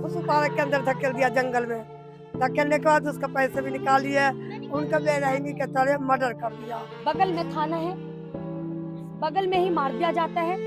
खुशबू park के अंदर धकेल दिया जंगल में। धकेलने के बाद उसका पैसे भी निकाल लिए, उनका बेरहमी के तरह मर्डर कर दिया। बगल में थाना है, बगल में ही मार दिया जाता है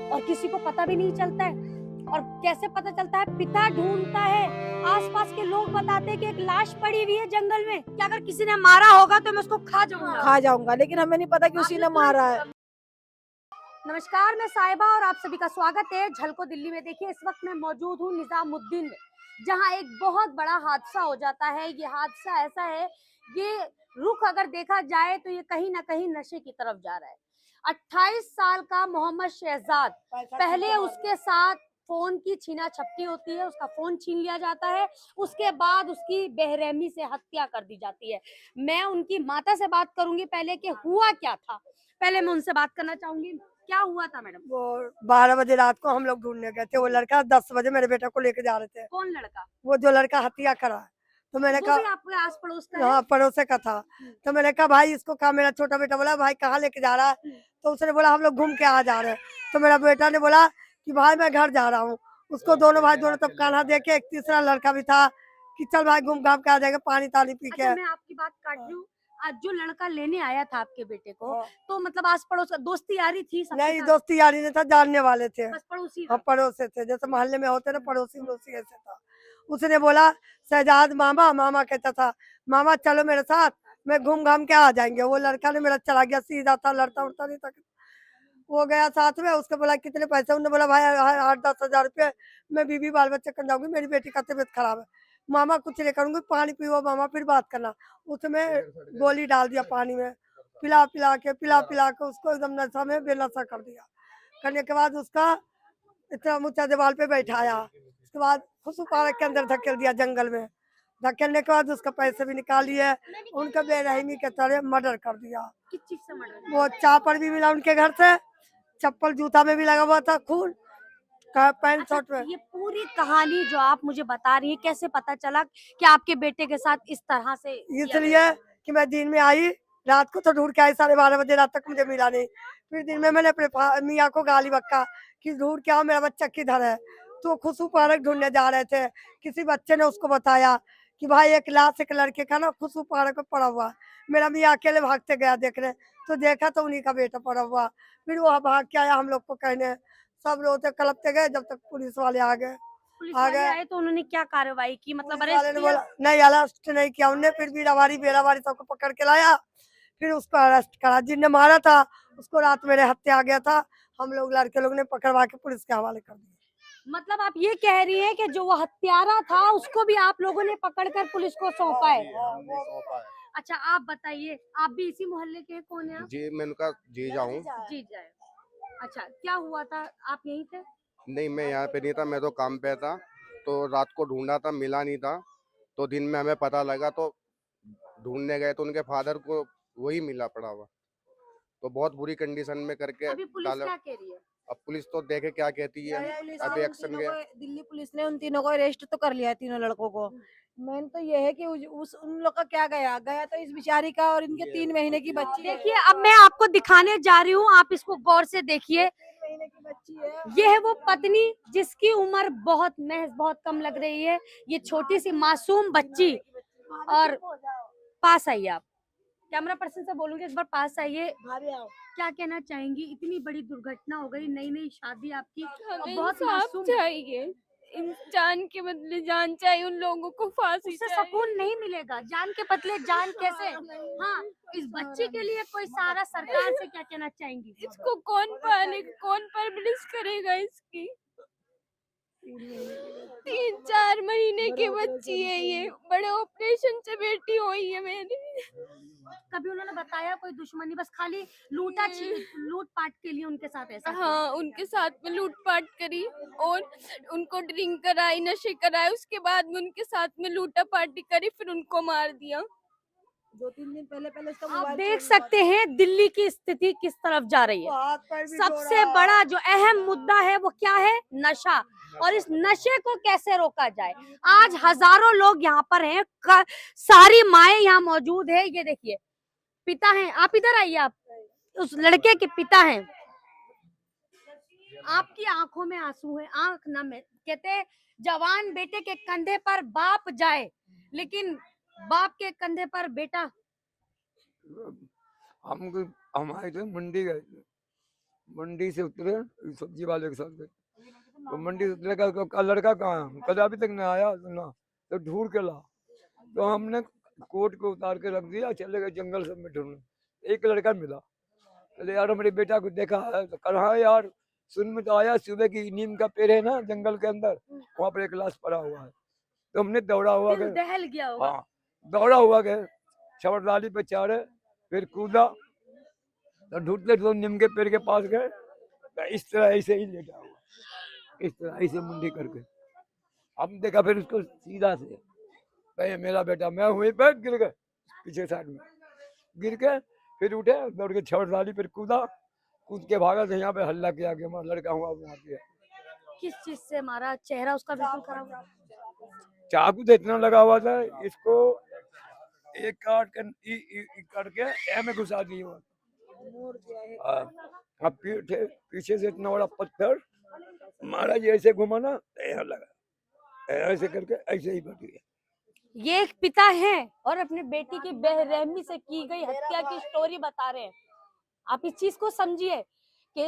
और किसी को पता भी नहीं चलता है। और कैसे पता चलता है? पिता ढूंढता है, आसपास के लोग बताते हैं कि एक लाश पड़ी हुई है जंगल में, कि अगर किसी ने मारा होगा तो मैं उसको खा जाऊंगा, लेकिन हमें नहीं पता कि उसी ने मारा है। नमस्कार, मैं साहिबा और आप सभी का स्वागत है झलको दिल्ली में। देखिए, इस वक्त मैं मौजूद हूँ निजामुद्दीन में, जहाँ एक बहुत बड़ा हादसा हो जाता है। ये हादसा ऐसा है, ये रुख अगर देखा जाए तो ये कहीं ना कहीं नशे की तरफ जा रहा है। 28 साल का मोहम्मद शहजाद, पहले उसके साथ फोन की छीना झपटी होती है, उसका फोन छीन लिया जाता है, उसके बाद उसकी बेरहमी से हत्या कर दी जाती है। मैं उनकी माता से बात करूंगी पहले कि हुआ क्या था। पहले मैं उनसे बात करना चाहूंगी, क्या हुआ था मैडम? वो 12 बजे रात को हम लोग ढूंढने गए थे। वो लड़का 10 बजे मेरे बेटे को लेके जा रहे थे। कौन लड़का? वो जो लड़का हत्या करा, तो मैंने वो कहा भी आपके आस पड़ोस का है? हाँ, पड़ोसे का था। तो मैंने कहा भाई इसको कहा, मेरा छोटा बेटा बोला भाई कहाँ लेके जा रहा है? तो उसने बोला हम लोग घूम के आ जा रहे हैं। तो मेरा बेटा ने बोला कि भाई मैं घर जा रहा हूँ। उसको दोनों भाई दोनों तब कान्हा देके, एक तीसरा लड़का भी था कि चल भाई घूम घाम के आ जाएगा, पानी तानी पी के। अच्छा, मैं आपकी बात काट रही हूँ। आज जो लड़का लेने आया था आपके बेटे को, तो मतलब आस पड़ोस दोस्ती यारी थी सबके नहीं, साथ? दोस्ती यारी नहीं था, जानने वाले थे। बस पड़ोसी हाँ, थे। पड़ोसी थे, जैसे मोहल्ले में होते ना पड़ोसी वड़ोसी, ऐसे था। उसने बोला शहजाद मामा, मामा कहता था मामा चलो मेरे साथ, मैं घूम घाम के आ जाएंगे। वो लड़का ने मेरा चला गया, सीधा था, लड़ता उड़ता नहीं था। वो गया साथ में, उसको बोला कितने पैसे? उन्होंने बोला भाई 8-10 हजार रुपये, मैं बीबी बाल बच्चे कर जाऊंगी, मेरी बेटी का तबीयत खराब है। मामा कुछ नहीं करूंगी, पानी पीओ मामा, फिर बात करना। उसमें गोली डाल दिया पानी में, पिला पिला के उसको एकदम नशा में बेनशा कर दिया। करने के बाद उसका इतना ऊंचा दीवार पे बैठाया, उसके बाद खुशबू पार्क के अंदर धकेल दिया जंगल में। धकेलने के बाद उसका पैसे भी निकाल लिए, उनका बेरहमी के तरह मर्डर कर दिया। किस चीज से मर्डर? वो चापर भी मिला उनके घर से, चप्पल जूता में भी लगा हुआ था खून, पैंट अच्छा, शर्ट में। ये पूरी कहानी जो आप मुझे बता रही है, कैसे पता चला कि आपके बेटे के साथ इस तरह से किया गया? इसलिए कि मैं दिन में आई, रात को तो ढूंढ के आई, 12:30 बजे रात तक मुझे मिला नहीं। फिर दिन में मैंने अपने मियाँ को गाली बक्का कि ढूंढ के आओ मेरा बच्चा किधर है। तो खुशबू पार्क ढूंढने जा रहे थे, किसी बच्चे ने उसको बताया कि भाई एक लाश एक लड़के का ना खुशबू पार्क में पड़ा हुआ। मेरा मियाँ अकेले भागते गया देखने, तो देखा तो उन्हीं का बेटा पड़ा हुआ। फिर वो भाग के आया हम लोग को कहने, सब रोते कलपते गए, जब तक पुलिस वाले आ गए। पुलिस वाले आए तो उन्होंने क्या कार्रवाई की, मतलब पुलिस वाले अरेस्ट ने किया? बोला नहीं, अरेस्ट नहीं किया उनने। फिर बीरावारी बेरावारी सबको पकड़ के लाया, फिर उसको अरेस्ट करा। जिसने मारा था उसको रात मेरे हत्या आ गया था, हम लोग लड़के लोग ने पकड़वा के पुलिस के हवाले कर दिया। मतलब आप ये कह रही हैं कि जो वो हत्यारा था उसको भी आप लोगों ने पकड़कर पुलिस को सौंपा है? अच्छा, आप बताइए, आप भी इसी मोहल्ले के हैं? कौन है आप? जी, मैं उनका जीजा हूँ। जी जाए। अच्छा, क्या हुआ था? आप यहीं थे? नहीं, मैं यहाँ पे नहीं था, मैं तो काम पे था। तो रात को ढूंढा था, मिला नहीं था। तो दिन में हमें पता लगा, तो ढूंढने गए तो उनके फादर को वही मिला पड़ा हुआ। तो बहुत बुरी कंडीशन में करके अभी पुलिस डाला। क्या कह रही है? अब पुलिस तो देखे क्या कहती है, अभी एक्शन गया। दिल्ली पुलिस ने उन तीनों को अरेस्ट तो कर लिया है, तीनों लड़कों को। मेन तो ये है कि उन लोग का क्या गया गया तो इस बिचारी का और इनके 3 महीने की बच्ची है। देखिए, अब मैं आपको दिखाने जा रही हूँ, आप इसको गौर से देखिए। 3 महीने की बच्ची है। ये है वो पत्नी जिसकी उम्र बहुत महज बहुत कम लग रही है। ये छोटी सी मासूम बच्ची। और पास आइए, आप कैमरा पर्सन से बोलूंगी एक बार पास आइए। क्या कहना चाहेंगी? इतनी बड़ी दुर्घटना हो गई, नई नई शादी आपकी, और बहुत मासूम चाहिए, जान के बदले जान चाहिए, उन लोगों को फांसी उससे चाहिए। सुकून नहीं मिलेगा। जान के बदले जान कैसे? हाँ, इस बच्ची के लिए कोई सहारा सरकार से क्या कहना चाहेंगी? इसको कौन पालेगा, कौन परवरिश करेगा इसकी? 3-4 महीने की बच्ची है ये, बड़े ऑपरेशन से बेटी हुई है मेरी। कभी उन्होंने बताया कोई दुश्मनी? बस खाली लूट पाट के लिए उनके साथ ऐसा किया? हाँ, उनके साथ में लूटपाट करी और उनको ड्रिंक कराई, नशे कराए, उसके बाद में उनके साथ में लूटा पार्टी करी, फिर उनको मार दिया। 2-3 दिन पहले उसका आप मोबाइल देख सकते हैं दिल्ली की स्थिति किस तरफ जा रही है। हाथ पैर भी सबसे बड़ा जो अहम मुद्दा है वो क्या है? नशा। और इस नशे को कैसे रोका जाए? आज हजारों लोग यहाँ पर हैं, सारी माएं यहाँ मौजूद है। ये देखिए, पिता हैं, आप इधर आइए, आप उस लड़के के पिता हैं। आपकी आंखों में आंसू है, आंख नम है। कहते हैं, जवान बेटे के कंधे पर बाप जाए, लेकिन बाप के कंधे पर बेटा। हम हमारे थे मंडी गए थे, मंडी से उतरे सब्जी वाले के साथ गए, तो मंडी से उतरे का लड़का कहाँ है, कल अभी तक नहीं आया ना, तो ढूंढ के ला, तो हमने कोट को उतार के रख दिया, चले गए जंगल सब में ढूंढने, एक लड़का मिला। अरे यार मेरे बेटा को देखा है, तो कहा यार सुन में तो आया, सुबह की नीम का पेड़ है ना जंगल के अंदर, वहाँ पर एक लाश पड़ा हुआ है। तो हमने दौड़ा हुआ दिल गए, दहल गया होगा। हाँ दौड़ा हुआ गए, छबरदाली पे चढ़े, फिर कूदा, तो ढूंढते ढूंढते नीम के पेड़ के पास गए, तो इस तरह ऐसे ही लेटा हुआ, इस तरह ऐसे मुंडी करके। हम देखा फिर उसको सीधा से, भाई मेरा बेटा, मैं वहीं पे गिर गए पीछे साइड में, गिर के फिर उठे, दौड़ के छबरदाली फिर कूदा, कूद के भागा, तो यहाँ पे हल्ला किया कि हमारा लड़का हुआ वहाँ पे। किस चीज से मारा? चेहरा उसका बिल्कुल खराब हुआ। चाकू तो इतना लगा हुआ था, इसको एक काट करके ए में घुसा दिए हुआ। अब पीछे से इतना बड़ा पत्थर मारा, जैसे घुमा ना यहाँ लगा, ऐसे करके ऐसे ही बच गया। ये एक पिता है और अपने बेटी की बेरहमी से की गई हत्या की स्टोरी बता रहे हैं। आप इस चीज को समझिए कि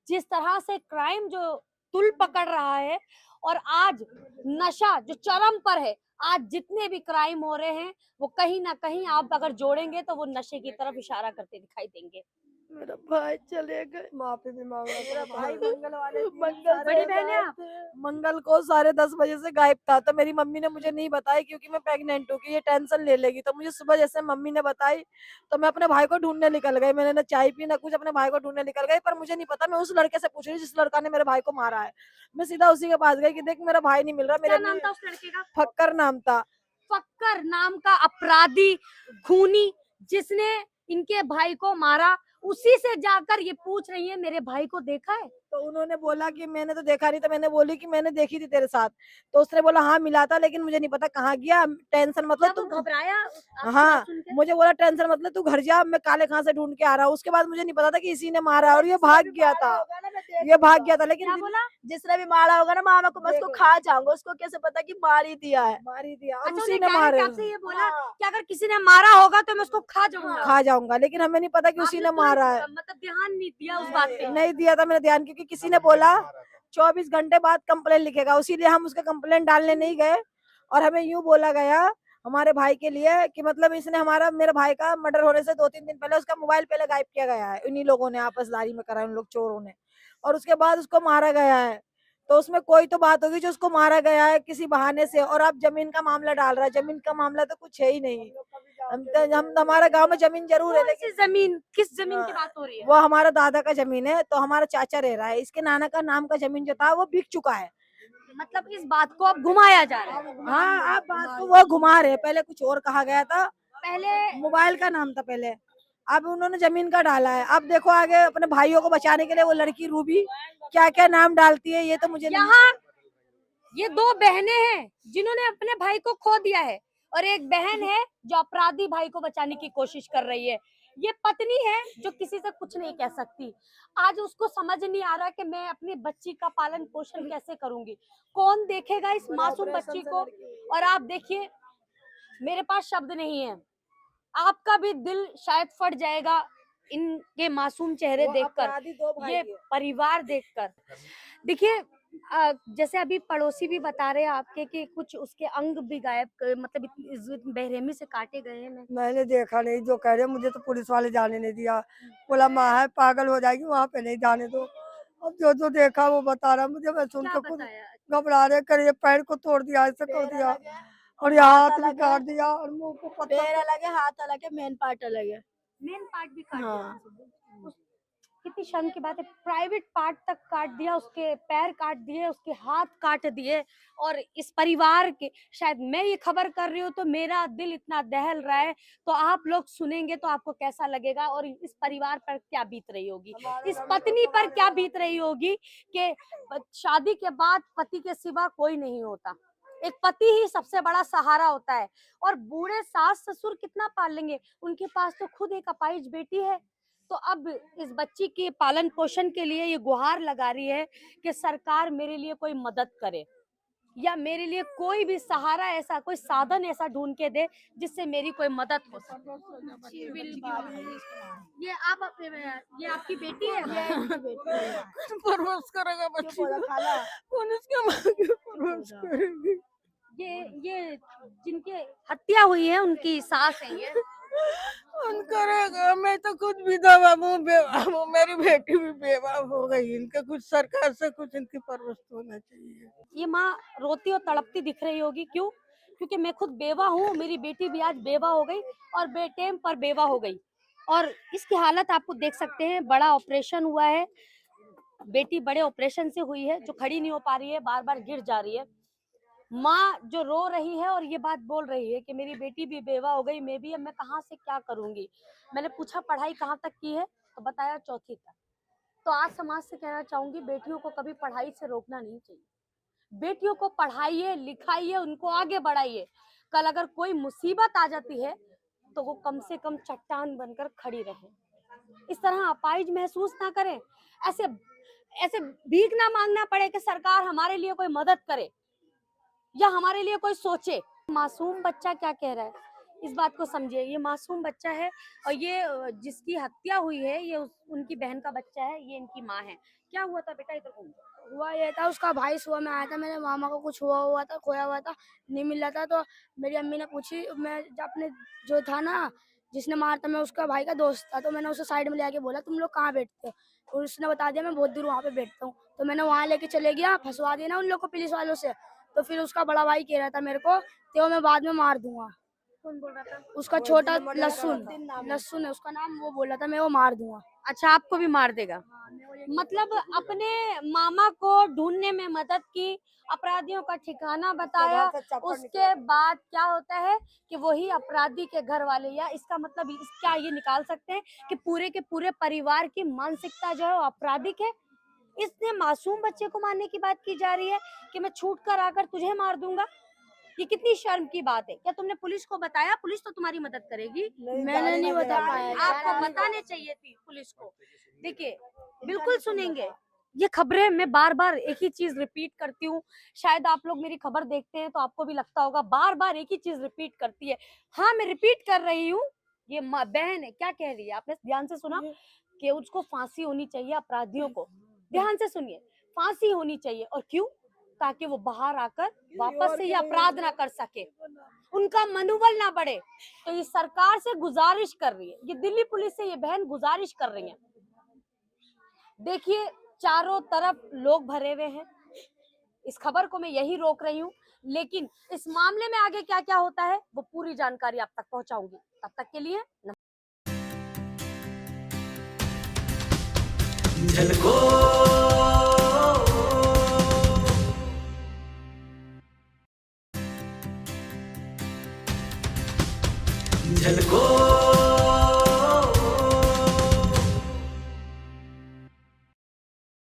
जिस तरह से क्राइम जो तुल पकड़ रहा है, और आज नशा जो चरम पर है, आज जितने भी क्राइम हो रहे हैं वो कहीं ना कहीं आप अगर जोड़ेंगे तो वो नशे की तरफ इशारा करते दिखाई देंगे। मेरा भाई चले गए, माफी भी मांग रहा मेरा था। भाई मंगल वाले दिन बड़ी सारे बहन है आप? मंगल को 10:30 बजे से गायब था, तो मेरी मम्मी ने मुझे नहीं बताई क्योंकि मैं प्रेग्नेंट हूँ कि ये टेंशन ले लेगी, तो मुझे सुबह जैसे मम्मी ने बताई तो मैं अपने भाई को ढूंढने निकल गई। मैंने ना चाय पी ना कुछ, अपने भाई को ढूंढने निकल गई, पर मुझे नहीं पता। मैं उस लड़के से पूछ रही जिस लड़का ने मेरे भाई को मारा है, मैं सीधा उसी के पास गई कि देख मेरा भाई नहीं मिल रहा। क्या मेरे नाम था उस लड़के का? फक्कर नाम था। फक्कर नाम का अपराधी, खूनी, जिसने इनके भाई को मारा, उसी से जाकर ये पूछ रही है मेरे भाई को देखा है? तो उन्होंने बोला कि मैंने तो देखा नहीं, तो मैंने बोली कि मैंने देखी थी तेरे साथ, तो उसने बोला हाँ मिला था, लेकिन मुझे नहीं पता कहाँ गया। टेंशन क्या मतलब वो तू घबराया आपकी हाँ बात सुन के? मुझे बोला टेंशन मतलब तू घर जा, मैं काले खां से ढूंढ के आ रहा हूँ। उसके बाद मुझे नहीं पता था कि इसी ने मारा, और ये भाग गया था, ये भाग गया था। क्या लेकिन बोला? जिसने भी मारा होगा ना मामा को, मैं उसको खा जाऊंगा, उसको कैसे पता कि मार ही दिया है, मार ही दिया, और अच्छा, उसी उन्हें ने direct मारे आपसे ये बोला हाँ, कि अगर किसी ने मारा होगा तो मैं उसको खा जाऊंगा। खा जाऊंगा, लेकिन हमें नहीं पता कि उसी आपने ने तुरंत, मारा है। मतलब ध्यान नहीं दिया उस बात पे। नहीं दिया था मैंने ध्यान, क्योंकि किसी ने बोला 24 घंटे बाद कंप्लेन लिखेगा, इसीलिए हम उसका कंप्लेन डालने नहीं गए। और हमें यूं बोला गया हमारे भाई के लिए कि मतलब इसने मेरे भाई का मर्डर होने से 2-3 दिन पहले उसका मोबाइल पहले गायब किया गया है, उन्हीं लोगों ने आपसदारी में करा, उन लोग चोरों ने, और उसके बाद उसको मारा गया है। तो उसमें कोई तो बात होगी जो उसको मारा गया है किसी बहाने से, और आप जमीन का मामला डाल रहा है। जमीन का मामला तो कुछ है ही नहीं। हम हमारे गांव में जमीन जरूर है, कौन सी जमीन, किस जमीन की हाँ, बात हो रही है? वो हमारा दादा का जमीन है, तो हमारा चाचा रह रहा है, इसके नाना का नाम का जमीन जो था वो बिक चुका है। मतलब इस बात को अब घुमाया जा रहा है। हाँ आप बात को वो घुमा रहे, पहले कुछ और कहा गया था, पहले मोबाइल का नाम था पहले, अब उन्होंने जमीन का डाला है। अब देखो आगे अपने भाइयों को बचाने के लिए वो लड़की रूबी क्या क्या नाम डालती है, ये तो मुझे नहीं। यहाँ ये दो बहनें हैं जिन्होंने अपने भाई को खो दिया है, और एक बहन है जो अपराधी भाई को बचाने की कोशिश कर रही है। ये पत्नी है जो किसी से कुछ नहीं कह सकती। आज उसको समझ नहीं आ रहा कि मैं अपनी बच्ची का पालन पोषण कैसे करूंगी, कौन देखेगा इस मासूम बच्ची को। और आप देखिए, मेरे पास शब्द नहीं है, आपका भी दिल शायद फट जाएगा इनके मासूम चेहरे वो देखकर, अपराधी दो भाई ये है। परिवार देखकर। देखिए, जैसे अभी पड़ोसी भी बता रहे हैं आपके कि कुछ उसके अंग भी गायब, मतलब इस बेरहमी से काटे गए हैं। मैंने देखा नहीं, जो कह रहे मुझे तो पुलिस वाले जाने नहीं दिया, बोला माँ है पागल हो जाएगी, वहाँ पे नहीं जाने दो। अब जो जो देखा वो बता रहा मुझे, मैं सुन क्या के खुद बताया? घबरा रहे, कर ये पैर को तोड़ दिया, ऐसे कर पैर दिया, अलग है, और ये हाथ हाथ भी अलग है, काट दिया, और मुंह को पत्थर पैर अलग है, हाथ अलग है, मेन पार्ट अलग है। मेन पार्ट भी काट हाँ। दिया। कितनी शर्म की बात है, प्राइवेट पार्ट तक काट दिया, उसके पैर काट दिए, उसके हाथ काट दिए। और इस परिवार के, शायद मैं ये खबर कर रही हूँ तो मेरा दिल इतना दहल रहा है, तो आप लोग सुनेंगे तो आपको कैसा लगेगा, और इस परिवार पर क्या बीत रही होगी, इस पत्नी पर क्या बीत रही होगी कि शादी के बाद पति के सिवा कोई नहीं होता, एक पति ही सबसे बड़ा सहारा होता है। और बूढ़े सास ससुर कितना पाल लेंगे, उनके पास तो खुद एक अपाहिज बेटी है, तो अब इस बच्ची के पालन पोषण के लिए ये गुहार लगा रही है कि सरकार मेरे लिए कोई मदद करे या मेरे लिए कोई भी सहारा ऐसा, कोई साधन ऐसा ढूंढ के दे जिससे मेरी कोई मदद हो सके। ये आपकी बेटी है? परवरिश करेगा बच्ची को, कौन उसके माँ की परवरिश करेगी? ये जिनके हत्या हुई है उनकी सास है ये? कौन करेगा? मैं तो खुद विधवा हूँ, बेवा हूँ, मेरी बेटी भी बेवा हो गई। इनका कुछ सरकार से कुछ इनकी परवरिश होना चाहिए। ये माँ रोती और तड़पती दिख रही होगी, क्यों? क्योंकि मैं खुद बेवा हूँ, मेरी बेटी भी आज बेवा हो गई और बेटेम पर बेवा हो गई। और इसकी हालत आपको देख सकते हैं, बड़ा ऑपरेशन हुआ है, बेटी बड़े ऑपरेशन से हुई है, जो खड़ी नहीं हो पा रही है, बार बार गिर जा रही है। माँ जो रो रही है और ये बात बोल रही है कि मेरी बेटी भी बेवा हो गई, मैं भी, अब मैं कहाँ से क्या करूंगी। मैंने पूछा पढ़ाई कहाँ तक की है, तो बताया 4वीं तक। तो आज समाज से कहना चाहूंगी, बेटियों को कभी पढ़ाई से रोकना नहीं चाहिए। बेटियों को पढ़ाइए, लिखाइए, उनको आगे बढ़ाइए। कल अगर कोई मुसीबत आ जाती है तो वो कम से कम चट्टान बनकर खड़ी रहे, इस तरह अपाहिज महसूस ना करें, ऐसे ऐसे भीख ना मांगना पड़े कि सरकार हमारे लिए कोई मदद करे या हमारे लिए कोई सोचे। मासूम बच्चा क्या कह रहा है, इस बात को समझिए। ये मासूम बच्चा है और ये जिसकी हत्या हुई है ये उनकी बहन का बच्चा है, ये इनकी माँ है। क्या हुआ था बेटा, इधर घूम? हुआ ये था, उसका भाई सुबह में आया था, मेरे मामा को कुछ हुआ था, खोया हुआ था, नहीं मिल रहा था। तो मेरी अम्मी ने पूछी, मैं जब अपने जो था ना जिसने मारा था, मैं उसका भाई का दोस्त था, तो मैंने उसे साइड में ले आके बोला तुम लोग कहाँ बैठते हो, और उसने बता दिया मैं बहुत दूर वहाँ पे बैठता हूँ। तो मैंने वहाँ लेके चले गया, फंसवा दिया ना उन लोग को पुलिस वालों से। तो फिर उसका बड़ा भाई कह रहा था मेरे को तो मैं बाद में मार दूंगा। कौन बोल रहा था? उसका छोटा लस्सुन है उसका नाम, वो बोल रहा था मैं वो मार दूंगा। अच्छा, आपको भी मार देगा? मतलब अपने मामा को ढूंढने में मदद की, अपराधियों का ठिकाना बताया, उसके बाद क्या होता है कि वही अपराधी के घर वाले, या इसका मतलब क्या ये निकाल सकते हैं कि पूरे के पूरे परिवार की मानसिकता जो है वो आपराधिक है। इसने मासूम बच्चे को मारने की बात की जा रही है कि मैं छूट कर आकर तुझे मार दूंगा। ये कितनी शर्म की बात है। क्या तुमने पुलिस को बताया? पुलिस तो तुम्हारी मदद करेगी। मैंने नहीं बता पाया। आपको बताने चाहिए थी पुलिस को। देखिए, बिल्कुल सुनेंगे ये खबरें। मैं बार बार एक ही चीज रिपीट करती हूँ, शायद आप लोग मेरी खबर देखते हैं तो आपको भी लगता होगा बार बार एक ही चीज रिपीट करती है। हाँ, मैं रिपीट कर रही हूँ। ये बहन है, क्या कह रही है, आपने ध्यान से सुना कि उसको फांसी होनी चाहिए। अपराधियों को ध्यान से सुनिए, फांसी होनी चाहिए। और क्यों? ताकि वो बाहर आकर वापस से ये अपराध ना कर सके, उनका मनोबल ना बढ़े। तो ये सरकार से गुजारिश कर रही है, ये दिल्ली पुलिस से ये बहन गुजारिश कर रही है। देखिए, चारों तरफ लोग भरे हुए हैं। इस खबर को मैं यही रोक रही हूँ, लेकिन इस मामले में आगे क्या क्या होता है वो पूरी जानकारी आप तक पहुंचाऊंगी। तब तक के लिए झलको